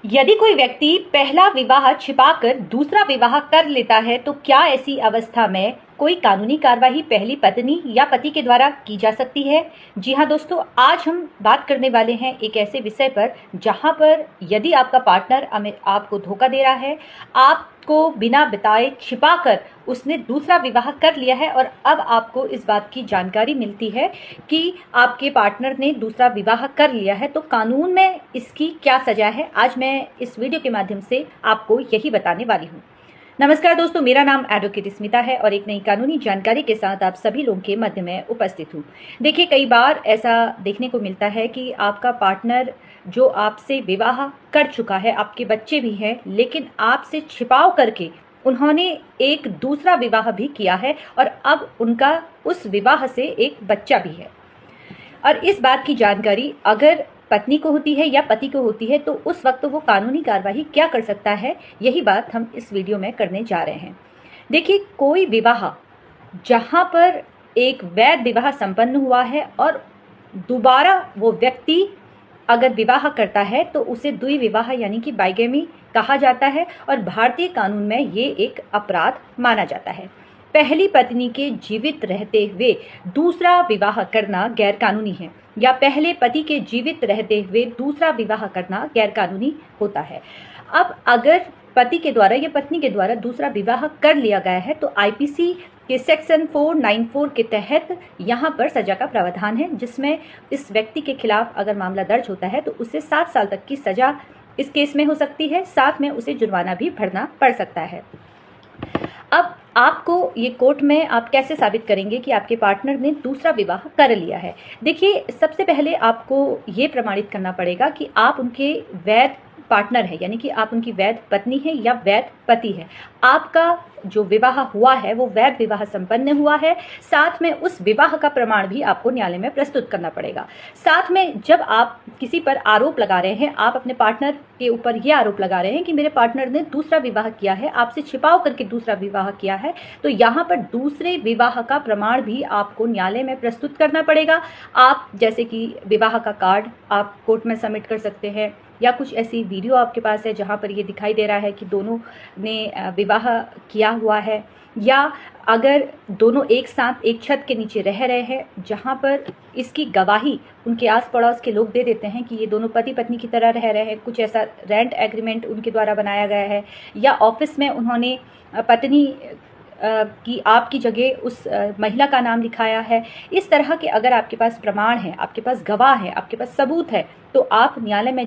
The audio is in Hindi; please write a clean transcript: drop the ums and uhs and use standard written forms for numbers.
यदि कोई व्यक्ति पहला विवाह छिपाकर दूसरा विवाह कर लेता है तो क्या ऐसी अवस्था में कोई कानूनी कार्यवाही पहली पत्नी या पति के द्वारा की जा सकती है? जी हाँ दोस्तों, आज हम बात करने वाले हैं एक ऐसे विषय पर जहां पर यदि आपका पार्टनर आपको धोखा दे रहा है, आपको बिना बताए छिपाकर उसने दूसरा विवाह कर लिया है और अब आपको इस बात की जानकारी मिलती है कि आपके पार्टनर ने दूसरा विवाह कर लिया है, तो कानून में इसकी क्या सजा है, आज मैं इस वीडियो के माध्यम से आपको यही बताने वाली हूँ। नमस्कार दोस्तों, मेरा नाम एडवोकेट स्मिता है और एक नई कानूनी जानकारी के साथ आप सभी लोगों के मध्य में उपस्थित हूँ। देखिए, कई बार ऐसा देखने को मिलता है कि आपका पार्टनर जो आपसे विवाह कर चुका है, आपके बच्चे भी हैं, लेकिन आपसे छिपाव करके उन्होंने एक दूसरा विवाह भी किया है और अब उनका उस विवाह से एक बच्चा भी है। और इस बात की जानकारी अगर पत्नी को होती है या पति को होती है तो उस वक्त वो कानूनी कार्यवाही क्या कर सकता है, यही बात हम इस वीडियो में करने जा रहे हैं। देखिए, कोई विवाह जहां पर एक वैध विवाह संपन्न हुआ है और दोबारा वो व्यक्ति अगर विवाह करता है तो उसे द्वि विवाह यानी कि बाइगेमी कहा जाता है और भारतीय कानून में ये एक अपराध माना जाता है। पहली पत्नी के जीवित रहते हुए दूसरा विवाह करना गैरकानूनी है या पहले पति के जीवित रहते हुए दूसरा विवाह करना गैरकानूनी होता है। अब अगर पति के द्वारा या पत्नी के द्वारा दूसरा विवाह कर लिया गया है तो आईपीसी के सेक्शन 494 के तहत यहाँ पर सजा का प्रावधान है, जिसमें इस व्यक्ति के खिलाफ अगर मामला दर्ज होता है तो उसे 7 साल तक की सजा इस केस में हो सकती है, साथ में उसे जुर्माना भी भरना पड़ सकता है। अब आपको ये कोर्ट में आप कैसे साबित करेंगे कि आपके पार्टनर ने दूसरा विवाह कर लिया है? देखिए, सबसे पहले आपको ये प्रमाणित करना पड़ेगा कि आप उनके वैध पार्टनर है, यानी कि आप उनकी वैध पत्नी है या वैध पति है। आपका जो विवाह हुआ है वो वैध विवाह संपन्न हुआ है, साथ में उस विवाह का प्रमाण भी आपको न्यायालय में प्रस्तुत करना पड़ेगा। साथ में जब आप किसी पर आरोप लगा रहे हैं, आप अपने पार्टनर के ऊपर ये आरोप लगा रहे हैं कि मेरे पार्टनर ने दूसरा विवाह किया है, आपसे छिपाव करके दूसरा विवाह किया है, तो यहाँ पर दूसरे विवाह का प्रमाण भी आपको न्यायालय में प्रस्तुत करना पड़ेगा। आप जैसे कि विवाह का कार्ड आप कोर्ट में सबमिट कर सकते हैं या कुछ ऐसी वीडियो आपके पास है जहाँ पर ये दिखाई दे रहा है कि दोनों ने विवाह किया हुआ है, या अगर दोनों एक साथ एक छत के नीचे रह रहे हैं जहाँ पर इसकी गवाही उनके आस पड़ोस के लोग दे देते हैं कि ये दोनों पति पत्नी की तरह रह रहे हैं, कुछ ऐसा रेंट एग्रीमेंट उनके द्वारा बनाया गया है, या ऑफिस में उन्होंने पत्नी कि आपकी जगह उस महिला का नाम लिखाया है। इस तरह के अगर आपके पास प्रमाण है, आपके पास गवाह है, आपके पास सबूत है, तो आप न्यायालय में